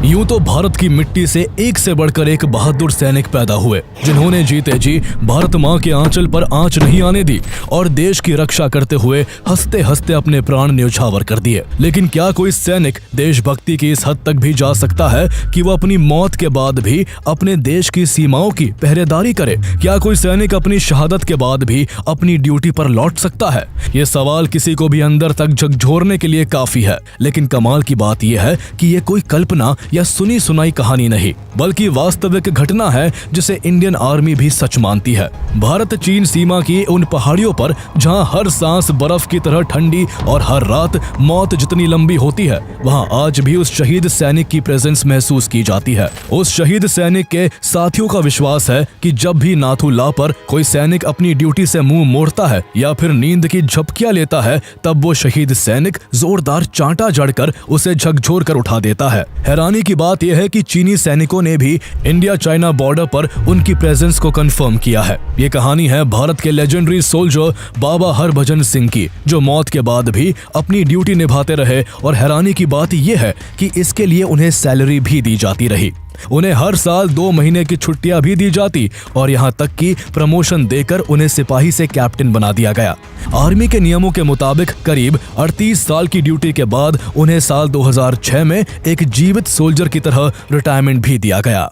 यूं तो भारत की मिट्टी से एक से बढ़कर एक बहादुर सैनिक पैदा हुए, जिन्होंने जीते जी भारत माँ के आंचल पर आंच नहीं आने दी और देश की रक्षा करते हुए हंसते हंसते अपने प्राण न्यौछावर कर दिए। लेकिन क्या कोई सैनिक देशभक्ति की इस हद तक भी जा सकता है कि वो अपनी मौत के बाद भी अपने देश की सीमाओं की पहरेदारी करे? क्या कोई सैनिक अपनी शहादत के बाद भी अपनी ड्यूटी पर लौट सकता है? ये सवाल किसी को भी अंदर तक झकझोरने के लिए काफी है। लेकिन कमाल की बात यह है कि ये कोई कल्पना या सुनी सुनाई कहानी नहीं, बल्कि वास्तविक घटना है जिसे इंडियन आर्मी भी सच मानती है। भारत चीन सीमा की उन पहाड़ियों पर जहां हर सांस बर्फ की तरह ठंडी और हर रात मौत जितनी लंबी होती है, वहां आज भी उस शहीद सैनिक की प्रेजेंस महसूस की जाती है। उस शहीद सैनिक के साथियों का विश्वास है कि जब भी नाथू ला पर कोई सैनिक अपनी ड्यूटी से मुंह मोड़ता है या फिर नींद की झपकियां लेता है, तब वो शहीद सैनिक जोरदार चांटा जड़कर उसे झकझोर कर उठा देता है। हैरानी की बात यह है कि चीनी सैनिकों ने भी इंडिया चाइना बॉर्डर पर उनकी प्रेजेंस को कंफर्म किया है। ये कहानी है भारत के लेजेंडरी सोल्जर बाबा हरभजन सिंह की, जो मौत के बाद भी अपनी ड्यूटी निभाते रहे। और हैरानी की बात यह है कि इसके लिए उन्हें सैलरी भी दी जाती रही। उन्हें हर साल 2 महीने की छुट्टियां भी दी जाती और यहाँ तक कि प्रमोशन देकर उन्हें सिपाही से कैप्टन बना दिया गया। आर्मी के नियमों के मुताबिक करीब 38 साल की ड्यूटी के बाद उन्हें साल 2006 में एक जीवित सोल्जर की तरह रिटायरमेंट भी दिया गया।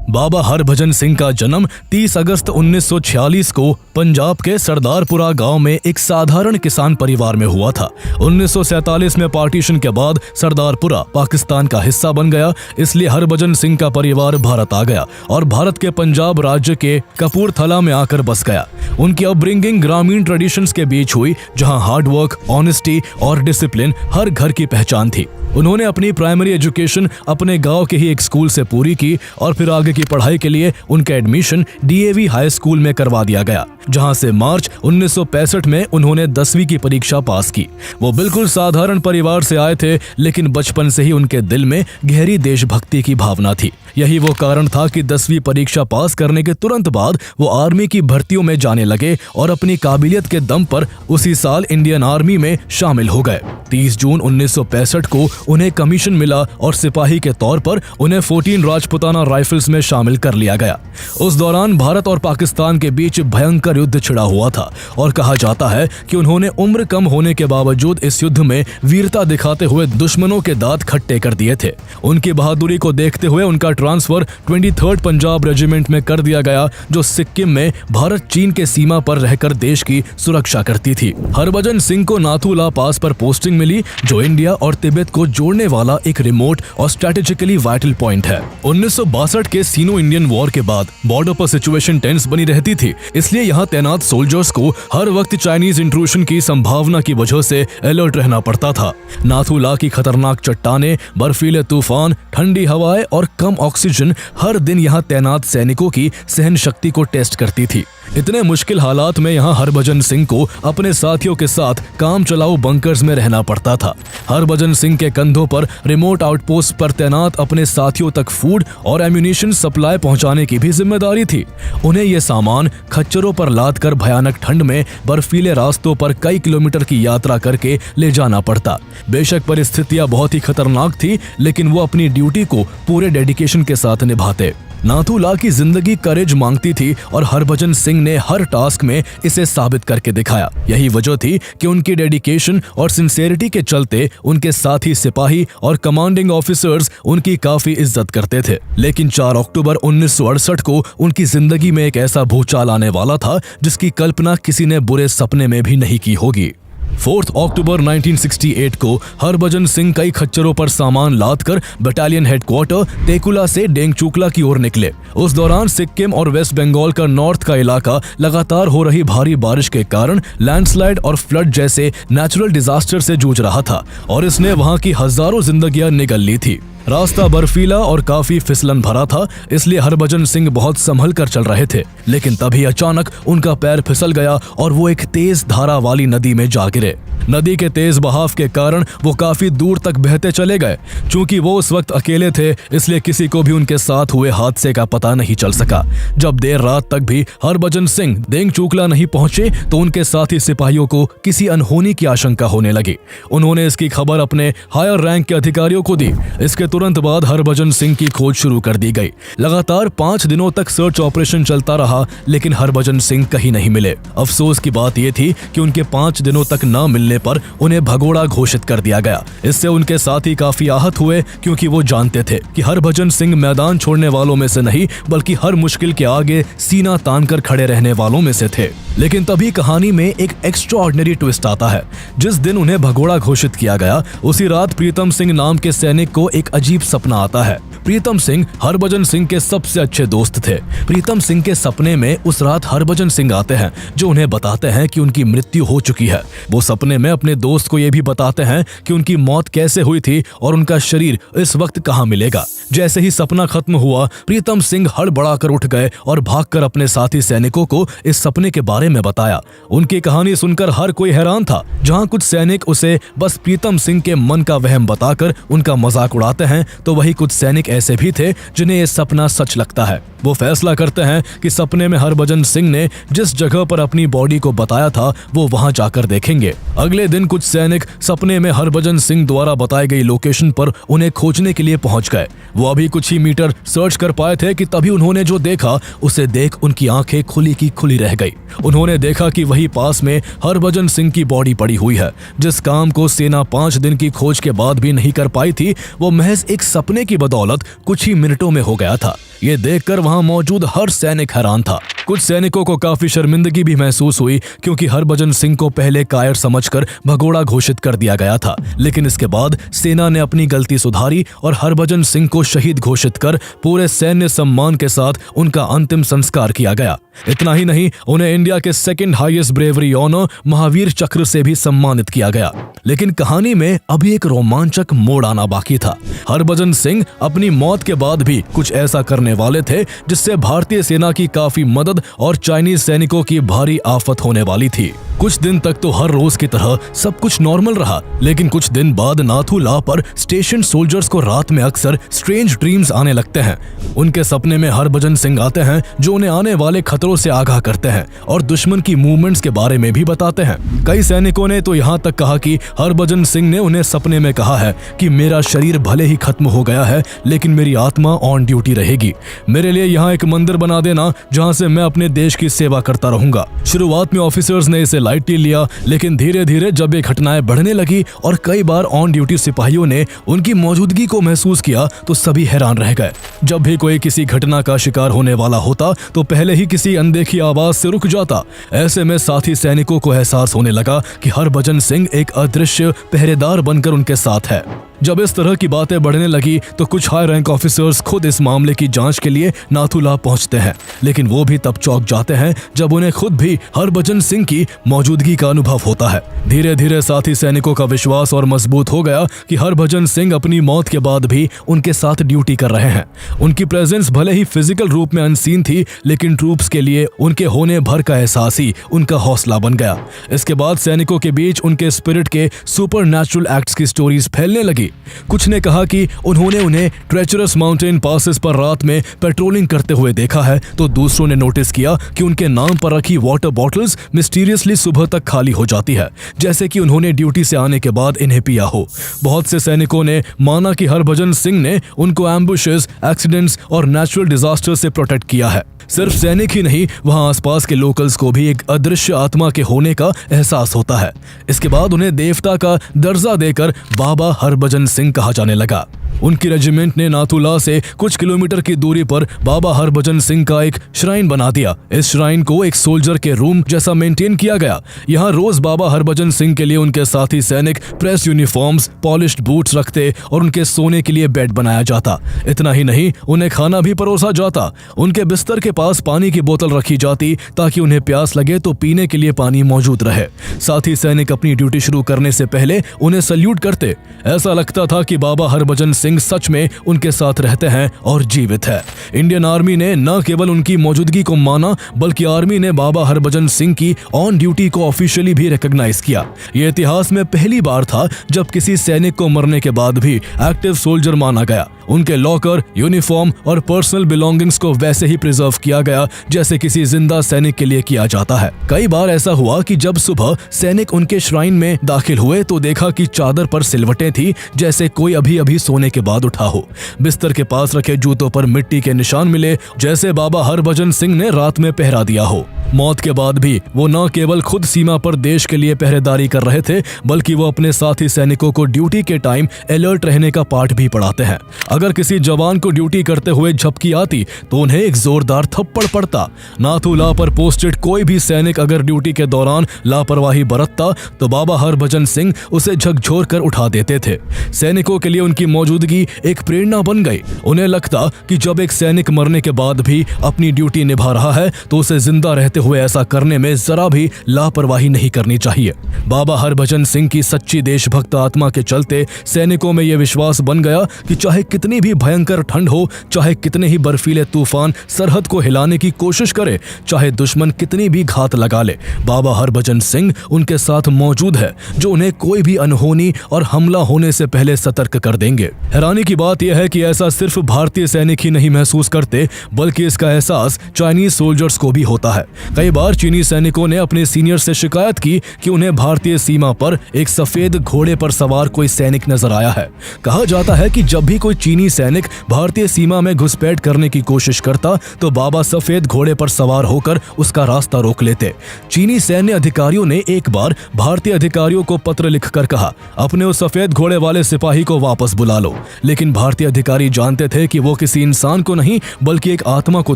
बाबा हरभजन सिंह का जन्म 30 अगस्त 1946 को पंजाब के सरदारपुरा गांव में एक साधारण किसान परिवार में हुआ था। 1947 में पार्टीशन के बाद सरदारपुरा पाकिस्तान का हिस्सा बन गया, इसलिए हरभजन सिंह का परिवार भारत आ गया और भारत के पंजाब राज्य के कपूरथला में आकर बस गया। उनकी अपब्रिंगिंग ग्रामीण ट्रेडिशंस के बीच हुई, जहां हार्ड वर्क, ऑनेस्टी और डिसिप्लिन हर घर की पहचान थी। उन्होंने अपनी प्राइमरी एजुकेशन अपने गांव के ही एक स्कूल से पूरी की और फिर आगे की पढ़ाई के लिए उनका एडमिशन डीएवी हाई स्कूल में करवा दिया गया, जहां से मार्च 1965 में उन्होंने 10वीं की परीक्षा पास की। वो बिल्कुल साधारण परिवार से आए थे, लेकिन बचपन से ही उनके दिल में गहरी देशभक्ति की भावना थी। यही वो कारण था कि 10वीं परीक्षा पास करने के तुरंत बाद वो आर्मी की भर्तियों में जाने लगे और अपनी काबिलियत के दम पर उसी साल इंडियन आर्मी में शामिल हो गए। 30 जून 1965 को उन्हें कमीशन मिला और सिपाही के तौर पर उन्हें 14 राजपुताना राइफल्स में शामिल कर लिया गया। उस दौरान भारत और पाकिस्तान के बीच भयंकर युद्ध छिड़ा हुआ था और कहा जाता है कि उन्होंने उम्र कम होने के बावजूद इस युद्ध में वीरता दिखाते हुए दुश्मनों के दांत खट्टे कर दिए थे। उनकी बहादुरी को देखते हुए उनका ट्रांसफर 23rd पंजाब रेजिमेंट में कर दिया गया, जो सिक्किम में भारत चीन के सीमा पर रहकर देश की सुरक्षा करती थी। हरभजन सिंह को नाथू ला पास पर पोस्टिंग मिली, जो इंडिया और तिब्बत को जोड़ने वाला एक रिमोट और स्ट्रेटेजिकली वाइटल पॉइंट है। 1962 के सीनो इंडियन वॉर के बाद बॉर्डर पर सिचुएशन टेंस बनी रहती थी, इसलिए यहाँ तैनात सोल्जर्स को हर वक्त चाइनीज इंट्रूशन की संभावना की वजह से अलर्ट रहना पड़ता था। नाथू ला की खतरनाक चट्टानें, बर्फीले तूफान, ठंडी हवाएं और कम ऑक्सीजन हर दिन यहाँ तैनात सैनिकों की सहन शक्ति को टेस्ट करती थी। इतने मुश्किल हालात में यहाँ हरभजन सिंह को अपने साथियों के साथ काम चलाऊ बंकर्स में रहना पड़ता था। हरभजन सिंह के कंधों पर रिमोट आउटपोस्ट पर तैनात अपने साथियों तक फूड और एम्यूनिशन सप्लाई पहुंचाने की भी जिम्मेदारी थी। उन्हें ये सामान खच्चरों पर लाद कर भयानक ठंड में बर्फीले रास्तों पर कई किलोमीटर की यात्रा करके ले जाना पड़ता। बेशक परिस्थितियां बहुत ही खतरनाक थी, लेकिन वो अपनी ड्यूटी को पूरे डेडिकेशन के साथ निभाते। नाथू ला की जिंदगी करेज मांगती थी और हरभजन सिंह ने हर टास्क में इसे साबित करके दिखाया। यही वजह थी कि उनकी डेडिकेशन और सिंसेरिटी के चलते उनके साथी सिपाही और कमांडिंग ऑफिसर्स उनकी काफी इज्जत करते थे। लेकिन 4 अक्टूबर 1968 को उनकी जिंदगी में एक ऐसा भूचाल आने वाला था जिसकी कल्पना किसी ने बुरे सपने में भी नहीं की होगी। 4 अक्टूबर 1968 को हरभजन सिंह कई खच्चरों पर सामान लादकर बटालियन हेडक्वार्टर तेकुला से डेंगचूकला की ओर निकले। उस दौरान सिक्किम और वेस्ट बंगाल का नॉर्थ का इलाका लगातार हो रही भारी बारिश के कारण लैंडस्लाइड और फ्लड जैसे नेचुरल डिजास्टर से जूझ रहा था और इसने वहां की हजारों जिंदगियां निगल ली थी। रास्ता बर्फीला और काफी फिसलन भरा था, इसलिए हरभजन सिंह बहुत संभल कर चल रहे थे। लेकिन तभी अचानक उनका पैर फिसल गया और वो एक तेज धारा वाली नदी में जा गिरे। नदी के तेज बहाव के कारण वो काफी दूर तक बहते चले गए। चूंकि वो उस वक्त अकेले थे, इसलिए किसी को भी उनके साथ हुए हादसे का पता नहीं चल सका। जब देर रात तक भी हरभजन सिंह देंगचूकला नहीं पहुंचे तो उनके साथी सिपाहियों को किसी अनहोनी की आशंका होने लगी। उन्होंने इसकी खबर अपने हायर रैंक के अधिकारियों को दी। इसके तुरंत बाद हरभजन सिंह की खोज शुरू कर दी गई। लगातार 5 दिनों तक सर्च ऑपरेशन चलता रहा, लेकिन हरभजन सिंह कहीं नहीं मिले। अफसोस की बात यह थी कि उनके 5 दिनों तक न मिलने पर उन्हें भगोड़ा घोषित कर दिया गया। इससे उनके साथी काफी आहत हुए, क्योंकि वो जानते थे कि हरभजन सिंह मैदान छोड़ने वालों में से नहीं, बल्कि हर मुश्किल के आगे सीना तानकर खड़े रहने वालों में से थे। लेकिन तभी कहानी में एक एक्स्ट्राऑर्डिनरी ट्विस्ट आता है। जिस दिन उन्हें भगोड़ा घोषित किया गया, उसी रात प्रीतम सिंह नाम के सैनिक को एक अजीब सपना आता है। प्रीतम सिंह हरभजन सिंह के सबसे अच्छे दोस्त थे। प्रीतम सिंह के सपने में उस रात हरभजन सिंह आते हैं, जो उन्हें बताते हैं कि उनकी मृत्यु हो चुकी है। वो सपने में अपने दोस्त को यह भी बताते हैं कि उनकी मौत कैसे हुई थी और उनका शरीर इस वक्त कहाँ मिलेगा। जैसे ही सपना खत्म हुआ, प्रीतम सिंह हड़बड़ाकर उठ गए और भागकर अपने साथी सैनिकों को इस सपने के बारे में बताया। उनकी कहानी सुनकर हर कोई हैरान था। जहां कुछ सैनिक उसे बस प्रीतम सिंह के मन का वहम बताकर उनका मजाक उड़ाते हैं, तो वही कुछ सैनिक ऐसे भी थे जिन्हें यह सपना सच लगता है। वो फैसला करते हैं कि सपने में हरभजन सिंह ने जिस जगह पर अपनी बॉडी को बताया था, वो वहां जाकर देखेंगे। अगले दिन कुछ सैनिक सपने में हरभजन सिंह द्वारा बताई गई लोकेशन पर उन्हें खोजने के लिए पहुंच गए। वो अभी कुछ ही मीटर सर्च कर पाए थे कि तभी उन्होंने जो देखा, उसे देख उनकी आंखें खुली की खुली रह गई। उन्होंने देखा कि वही पास में हरभजन सिंह की बॉडी पड़ी हुई है। जिस काम को सेना 5 दिन की खोज के बाद भी नहीं कर पाई थी, वो महज एक सपने की बदौलत कुछ ही मिनटों में हो गया था। ये देखकर वहां मौजूद हर सैनिक हैरान था। कुछ सैनिकों को काफी शर्मिंदगी भी महसूस हुई, क्योंकि हरभजन सिंह को पहले कायर समझकर भगोड़ा घोषित कर दिया गया था। लेकिन इसके बाद सेना ने अपनी गलती सुधारी और हरभजन सिंह को शहीद घोषित कर पूरे सैन्य सम्मान के साथ उनका अंतिम संस्कार किया गया। इतना ही नहीं, उन्हें इंडिया के 2nd highest bravery honour Mahavir चक्र से भी सम्मानित किया गया। लेकिन कहानी में अभी एक रोमांचक मोड़ आना बाकी था। हरभजन सिंह अपनी मौत के बाद भी कुछ ऐसा करने वाले थे जिससे भारतीय सेना की काफी मदद और चाइनीज सैनिकों की भारी आफत होने वाली थी। कुछ दिन तक तो हर रोज की तरह सब कुछ नॉर्मल रहा, लेकिन कुछ दिन बाद नाथू ला पर स्टेशन सोल्जर्स को रात में अक्सर स्ट्रेंज ड्रीम्स आने लगते हैं। उनके सपने में हरभजन सिंह आते हैं, जो उन्हें आने वाले खतरों से आगाह करते हैं और दुश्मन की मूवमेंट्स के बारे में भी बताते हैं। कई सैनिकों ने तो यहाँ तक कहा कि हरभजन सिंह ने उन्हें सपने में कहा है कि मेरा शरीर भले ही खत्म हो गया है, लेकिन मेरी आत्मा ऑन ड्यूटी रहेगी। मेरे लिए यहाँ एक मंदिर बना देना, जहाँ से मैं अपने देश की सेवा करता रहूंगा। शुरुआत में ऑफिसर्स ने इसे लाइटली लिया, लेकिन धीरे धीरे जब ये घटनाएं बढ़ने लगी और कई बार ऑन ड्यूटी सिपाहियों ने उनकी मौजूदगी को महसूस किया, तो सभी हैरान रह गए। जब भी कोई किसी घटना का शिकार होने वाला होता, तो पहले ही किसी अनदेखी आवाज से रुक जाता। ऐसे में साथी सैनिकों को एहसास होने लगा कि हरभजन सिंह एक अदृश्य पहरेदार बनकर उनके साथ है। जब इस तरह की बातें बढ़ने लगी, तो कुछ हाई रैंक ऑफिसर्स खुद इस मामले की जांच के लिए नाथूला पहुंचते हैं, लेकिन वो भी तब चौंक जाते हैं जब उन्हें खुद भी हरभजन सिंह की मौजूदगी का अनुभव होता है। धीरे धीरे साथी सैनिकों का विश्वास और मजबूत हो गया कि हरभजन सिंह अपनी मौत के बाद भी उनके साथ ड्यूटी कर रहे हैं। उनकी प्रेजेंस भले ही फिजिकल रूप में अनसीन थी, लेकिन ट्रूप्स के लिए उनके होने भर का एहसास ही उनका हौसला बन गया। इसके बाद सैनिकों के बीच उनके स्पिरिट के सुपरनैचुरल एक्ट्स की स्टोरीज फैलने लगी। कुछ ने कहा कि उन्होंने उन्हें ट्रेचरस माउंटेन पासेस पर रात में पेट्रोलिंग करते हुए देखा है, तो दूसरों ने नोटिस किया कि उनके नाम पर रखी वाटर बॉटल्स मिस्टीरियसली सुबह तक खाली हो जाती है, जैसे कि उन्होंने ड्यूटी से आने के बाद इन्हें पिया हो। बहुत से सैनिकों ने माना कि हरभजन सिंह ने उनको एम्बुशेस, एक्सीडेंट्स और नेचुरल डिजास्टर से प्रोटेक्ट किया है। सिर्फ सैनिक ही नहीं, वहां आसपास के लोकल्स को भी एक अदृश्य आत्मा के होने का एहसास होता है। इसके बाद उन्हें देवता का दर्जा देकर बाबा हरभजन सिंह कहा जाने लगा। उनकी रेजिमेंट ने नाथूला से कुछ किलोमीटर की दूरी पर बाबा हरभजन सिंह का एक श्राइन बना दिया। इस श्राइन को एक सोल्जर के रूम जैसा मेंटेन किया गया। यहाँ रोज बाबा हरभजन सिंह के लिए उनके साथी सैनिक प्रेस यूनिफॉर्म्स, पॉलिश्ड बूट्स रखते और उनके सोने के लिए बेड बनाया जाता। इतना ही नहीं, उन्हें खाना भी परोसा जाता। उनके बिस्तर के पास पानी की बोतल रखी जाती, ताकि उन्हें प्यास लगे तो पीने के लिए पानी मौजूद रहे। साथी सैनिक अपनी ड्यूटी शुरू करने से पहले उन्हें सल्यूट करते। ऐसा लगता था कि बाबा हरभजन सिंह सच में उनके साथ रहते हैं और जीवित है। इंडियन आर्मी ने न केवल उनकी मौजूदगी को माना बल्कि आर्मी ने बाबा हरभजन सिंह की ऑन ड्यूटी को ऑफिशियली भी रिकॉग्नाइज किया। ये इतिहास में पहली बार था जब किसी सैनिक को मरने के बाद भी एक्टिव सोल्जर माना गया। उनके लॉकर, यूनिफॉर्म और पर्सनल बिलोंगिंग्स को वैसे ही प्रिजर्व किया गया जैसे किसी जिंदा सैनिक के लिए किया जाता है। कई बार ऐसा हुआ कि जब सुबह सैनिक उनके श्राइन में दाखिल हुए तो देखा कि चादर पर सिलवटें थी जैसे कोई अभी अभी सोने के बाद उठा हो। बिस्तर के पास रखे जूतों पर मिट्टी के निशान मिले जैसे बाबा हरभजन सिंह ने रात में पहरा दिया हो। मौत के बाद भी वो न केवल खुद सीमा पर देश के लिए पहरेदारी कर रहे थे बल्कि वो अपने साथी सैनिकों को ड्यूटी के टाइम अलर्ट रहने का पाठ भी पढ़ाते हैं। अगर किसी जवान को ड्यूटी करते हुए झपकी आती तो उन्हें एक जोरदार थप्पड़ पड़ता। नाथूला पर पोस्टेड कोई भी सैनिक अगर ड्यूटी के दौरान लापरवाही बरतता तो बाबा हरभजन सिंह उसे झकझोर कर उठा देते थे। सैनिकों के लिए उनकी मौजूदगी एक प्रेरणा बन गई। उन्हें लगता कि जब एक सैनिक मरने के बाद भी अपनी ड्यूटी निभा रहा है तो उसे जिंदा रहते हुए ऐसा करने में जरा भी लापरवाही नहीं करनी चाहिए। बाबा हरभजन सिंह की सच्ची देशभक्त आत्मा के चलते सैनिकों में यह विश्वास बन गया कि चाहे कितनी भी भयंकर ठंड हो, चाहे कितने ही बर्फीले तूफान सरहद को हिलाने की कोशिश करे, चाहे दुश्मन कितनी भी घात लगा ले, बाबा हरभजन सिंह उनके साथ मौजूद है जो उन्हें कोई भी अनहोनी और हमला होने से पहले सतर्क कर देंगे। हैरानी की बात यह है कि ऐसा सिर्फ भारतीय सैनिक ही नहीं महसूस करते बल्कि इसका एहसास चाइनीज सोल्जर्स को भी होता है। कई बार चीनी सैनिकों ने अपने सीनियर से शिकायत की कि उन्हें भारतीय सीमा पर एक सफेद घोड़े पर सवार कोई सैनिक नजर आया है। कहा जाता है कि जब भी कोई चीनी सैनिक भारतीय सीमा में घुसपैठ करने की कोशिश करता तो बाबा सफेद घोड़े पर सवार होकर उसका रास्ता रोक लेते। चीनी सैन्य अधिकारियों ने एक बार भारतीय अधिकारियों को पत्र लिखकर कहा, अपने उस सफेद घोड़े वाले सिपाही को वापस बुला लो। लेकिन भारतीय अधिकारी जानते थे कि वो किसी इंसान को नहीं बल्कि एक आत्मा को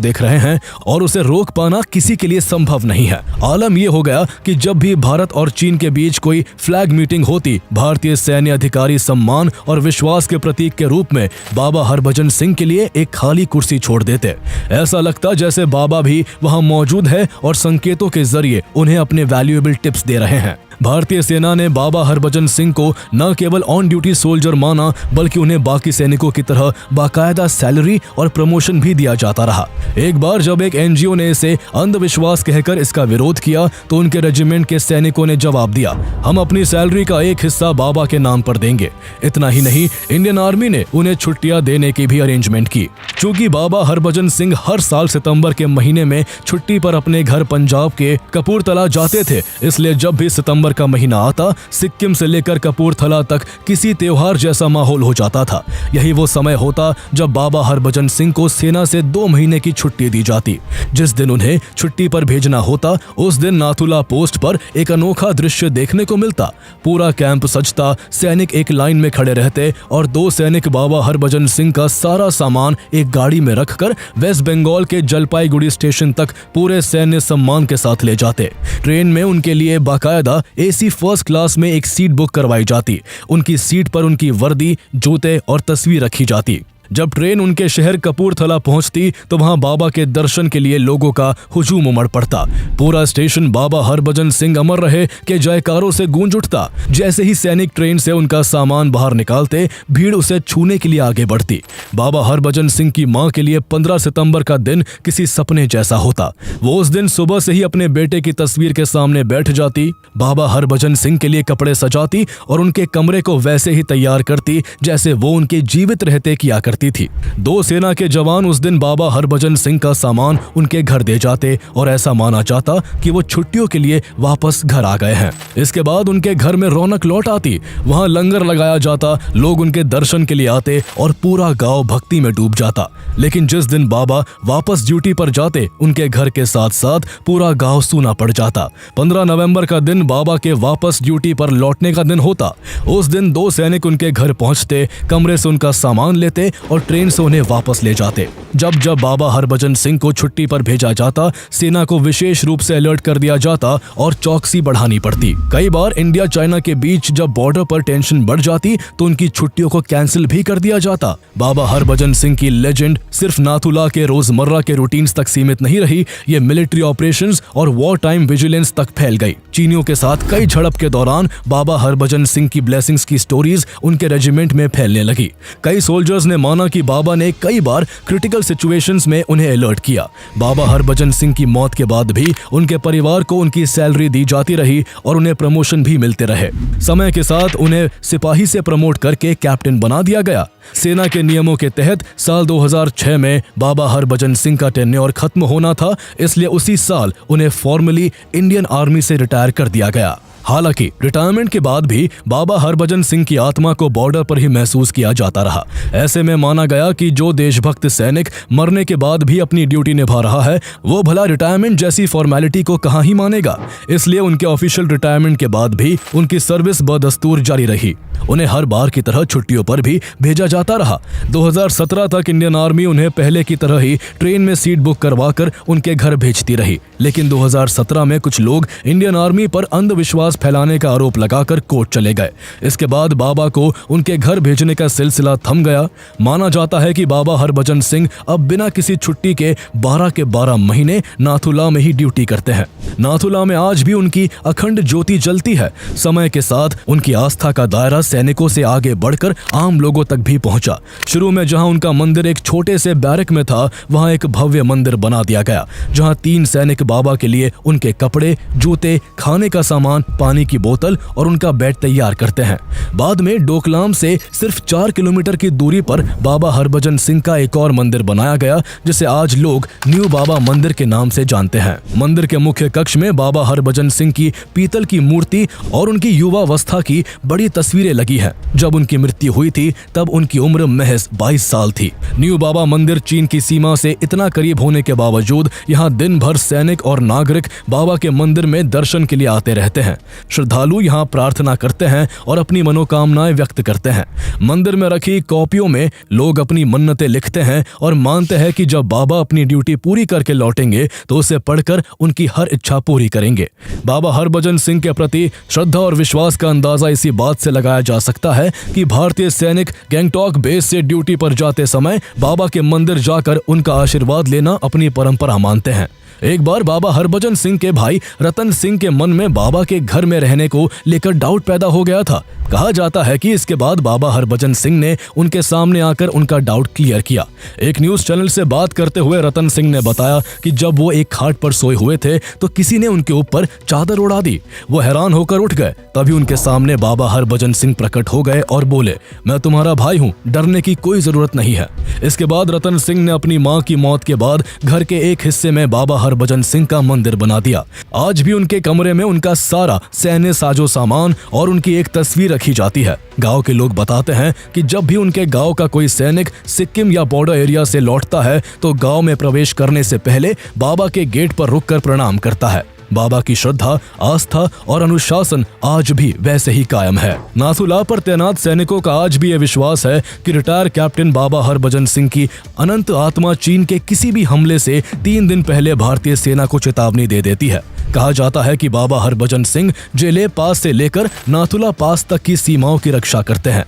देख रहे हैं और उसे रोक पाना किसी के लिए संभव नहीं है। आलम यह हो गया कि जब भी भारत और चीन के बीच कोई फ्लैग मीटिंग होती, भारतीय सैन्य अधिकारी सम्मान और विश्वास के प्रतीक के रूप में बाबा हरभजन सिंह के लिए एक खाली कुर्सी छोड़ देते। ऐसा लगता जैसे बाबा भी वहां मौजूद है और संकेतों के जरिए उन्हें अपने वैल्यूएबल टिप्स दे रहे हैं। भारतीय सेना ने बाबा हरभजन सिंह को न केवल ऑन ड्यूटी सोल्जर माना बल्कि उन्हें बाकी सैनिकों की तरह बाकायदा सैलरी और प्रमोशन भी दिया जाता रहा। एक बार जब एक एनजीओ ने इसे अंधविश्वास कहकर इसका विरोध किया तो उनके रेजिमेंट के सैनिकों ने जवाब दिया, हम अपनी सैलरी का एक हिस्सा बाबा के नाम पर देंगे। इतना ही नहीं, इंडियन आर्मी ने उन्हें छुट्टियां देने की भी अरेंजमेंट की। चूंकि बाबा हरभजन सिंह हर साल सितंबर के महीने में छुट्टी पर अपने घर पंजाब के कपूरथला जाते थे, इसलिए जब भी सितंबर का महीना आता सिक्किम से लेकर कपूरथला तक किसी त्योहार जैसा माहौल हो जाता था। यही वो समय होता जब बाबा हरभजन सिंह को सेना से 2 महीने की छुट्टी दी जाती। जिस दिन उन्हें छुट्टी पर भेजना होता उस दिन नाथुला पोस्ट पर एक अनोखा दृश्य देखने को मिलता। पूरा कैंप सजता, सैनिक एक लाइन में खड़े रहते और 2 सैनिक बाबा हरभजन सिंह का सारा सामान एक गाड़ी में रखकर वेस्ट बंगाल के जलपाईगुड़ी स्टेशन तक पूरे सैन्य सम्मान के साथ ले जाते। ट्रेन में उनके लिए बाकायदा एसी फर्स्ट क्लास में एक सीट बुक करवाई जाती। उनकी सीट पर उनकी वर्दी, जूते और तस्वीर रखी जाती। जब ट्रेन उनके शहर कपूरथला पहुंचती तो वहां बाबा के दर्शन के लिए लोगों का हुजूम उमड़ पड़ता। पूरा स्टेशन बाबा हरभजन सिंह अमर रहे के जयकारों से गूंज उठता। जैसे ही सैनिक ट्रेन से उनका सामान बाहर निकालते, भीड़ उसे छूने के लिए आगे बढ़ती। बाबा हरभजन सिंह की मां के लिए 15 सितंबर का दिन किसी सपने जैसा होता। वो उस दिन सुबह से ही अपने बेटे की तस्वीर के सामने बैठ जाती, बाबा हरभजन सिंह के लिए कपड़े सजाती और उनके कमरे को वैसे ही तैयार करती जैसे वो उनके जीवित रहते किया करती थी। 2 सेना के जवान उस दिन बाबा हरभजन सिंह का सामान उनके घर दे जाते और ऐसा माना जाता कि वो छुट्टियों के लिए वापस घर आ गए हैं। इसके बाद उनके घर में रौनक लौट आती। वहां लंगर लगाया जाता, लोग उनके दर्शन के लिए आते और पूरा गांव भक्ति में डूब जाता। लेकिन जिस दिन बाबा वापस ड्यूटी पर जाते, उनके घर के साथ साथ पूरा गांव सूना पड़ जाता। 15 नवंबर का दिन बाबा के वापस ड्यूटी पर लौटने का दिन होता। उस दिन 2 सैनिक उनके घर पहुंचते, कमरे से उनका सामान लेते और ट्रेन से उन्हें वापस ले जाते। जब जब बाबा हरभजन सिंह को छुट्टी पर भेजा जाता, सेना को विशेष रूप से अलर्ट कर दिया जाता और चौकसी बढ़ानी पड़ती। कई बार इंडिया चाइना के बीच जब बॉर्डर पर टेंशन बढ़ जाती तो उनकी छुट्टियों को कैंसिल भी कर दिया जाता। बाबा हरभजन सिंह की लेजेंड सिर्फ नाथुला के रोजमर्रा के रूटीन्स तक सीमित नहीं रही, ये मिलिट्री ऑपरेशंस और वॉर टाइम विजिलेंस तक फैल गई। चीनियों के साथ कई झड़प के दौरान बाबा हरभजन सिंह की ब्लेसिंग्स की स्टोरीज उनके रेजिमेंट में फैलने लगी। कई सोल्जर्स ने माना कि बाबा ने कई बार क्रिटिकल सिचुएशंस में उन्हें अलर्ट किया। बाबा हरभजन सिंह की मौत के बाद भी उनके परिवार को उनकी सैलरी दी जाती रही और उन्हें प्रमोशन भी मिलते रहे। समय के साथ उन्हें सिपाही से प्रमोट करके कैप्टन बना दिया गया। सेना के नियमों के तहत साल 2006 में बाबा हरभजन सिंह का टेन्योर खत्म होना था, इसलिए उसी साल उन्हें फॉर्मली इंडियन आर्मी से रिटायर कर दिया गया। हालांकि रिटायरमेंट के बाद भी बाबा हरभजन सिंह की आत्मा को बॉर्डर पर ही महसूस किया जाता रहा। ऐसे में माना गया कि जो देशभक्त सैनिक मरने के बाद भी अपनी ड्यूटी निभा रहा है, वो भला रिटायरमेंट जैसी फॉर्मेलिटी को कहां ही मानेगा। इसलिए उनके ऑफिशियल रिटायरमेंट के बाद भी उनकी सर्विस बदस्तूर जारी रही। उन्हें हर बार की तरह छुट्टियों पर भी भेजा जाता रहा। 2017 तक इंडियन आर्मी उन्हें पहले की तरह ही ट्रेन में सीट बुक करवाकर उनके घर भेजती रही। लेकिन 2017 में कुछ लोग इंडियन आर्मी पर अंधविश्वास फैलाने का आरोप लगाकर कोर्ट चले गए। इसके बाद बाबा को उनके घर भेजने का सिलसिला थम गया। माना जाता है कि बाबा हरभजन सिंह अब बिना किसी छुट्टी के 12 के 12 महीने नाथुला में ही ड्यूटी करते हैं। नाथुला में आज भी उनकी अखंड ज्योति जलती है। समय के साथ उनकी आस्था का दायरा सैनिकों से आगे बढ़कर आम लोगों तक भी पहुंचा। शुरू में जहां उनका मंदिर एक छोटे से बैरक में था, वहां एक भव्य मंदिर बना दिया गया, जहां 3 सैनिक बाबा के लिए उनके कपड़े, जूते, खाने का सामान, पानी की बोतल और उनका बेड तैयार करते हैं। बाद में डोकलाम से सिर्फ 4 किलोमीटर की दूरी पर बाबा हरभजन सिंह का एक और मंदिर बनाया गया, जिसे आज लोग न्यू बाबा मंदिर के नाम से जानते हैं। मंदिर के मुख्य कक्ष में बाबा हरभजन सिंह की पीतल की मूर्ति और उनकी युवावस्था की बड़ी तस्वीरें लगी है। जब उनकी मृत्यु हुई थी तब उनकी उम्र महज 22 साल थी। न्यू बाबा मंदिर चीन की सीमा से इतना करीब होने के बावजूद यहाँ दिन भर सैनिक और नागरिक बाबा के मंदिर में दर्शन के लिए आते रहते हैं। श्रद्धालु यहाँ प्रार्थना करते हैं और अपनी मनोकामनाएं व्यक्त करते हैं। मंदिर में रखी कॉपियों में लोग अपनी मन्नतें लिखते हैं और मानते हैं कि जब बाबा अपनी ड्यूटी पूरी करके लौटेंगे तो उसे पढ़कर उनकी हर इच्छा पूरी करेंगे। बाबा हरभजन सिंह के प्रति श्रद्धा और विश्वास का अंदाजा इसी बात से लगाया जा सकता है कि भारतीय सैनिक गैंगटॉक बेस से ड्यूटी पर जाते समय बाबा के मंदिर जाकर उनका आशीर्वाद लेना अपनी परंपरा मानते हैं। एक बार बाबा हरभजन सिंह के भाई रतन सिंह के मन में बाबा के घर में रहने को लेकर डाउट पैदा हो गया था। कहा जाता है कि इसके बाद बाबा हरभजन सिंह ने उनके सामने आकर उनका डाउट क्लियर किया। एक न्यूज चैनल से बात करते हुए रतन सिंह ने बताया कि जब वो एक खाट पर सोए हुए थे तो किसी ने उनके ऊपर चादर उड़ा दी। वो हैरान होकर उठ गए। तभी उनके सामने बाबा हरभजन सिंह प्रकट हो गए और बोले, मैं तुम्हारा भाई हूँ, डरने की कोई जरूरत नहीं है। इसके बाद रतन सिंह ने अपनी माँ की मौत के बाद घर के एक हिस्से में बाबा हरभजन सिंह का मंदिर बना दिया। आज भी उनके कमरे में उनका सारा सैन्य साजो सामान और उनकी एक तस्वीर रखी जाती है। गांव के लोग बताते हैं कि जब भी उनके गांव का कोई सैनिक सिक्किम या बॉर्डर एरिया से लौटता है तो गांव में प्रवेश करने से पहले बाबा के गेट पर रुककर प्रणाम करता है। बाबा की श्रद्धा, आस्था और अनुशासन आज भी वैसे ही कायम है। नाथुला पर तैनात सैनिकों का आज भी यह विश्वास है कि रिटायर कैप्टन बाबा हरभजन सिंह की अनंत आत्मा चीन के किसी भी हमले से 3 दिन पहले भारतीय सेना को चेतावनी दे देती है। कहा जाता है कि बाबा हरभजन सिंह जेले पास से लेकर नाथुला पास तक की सीमाओं की रक्षा करते हैं।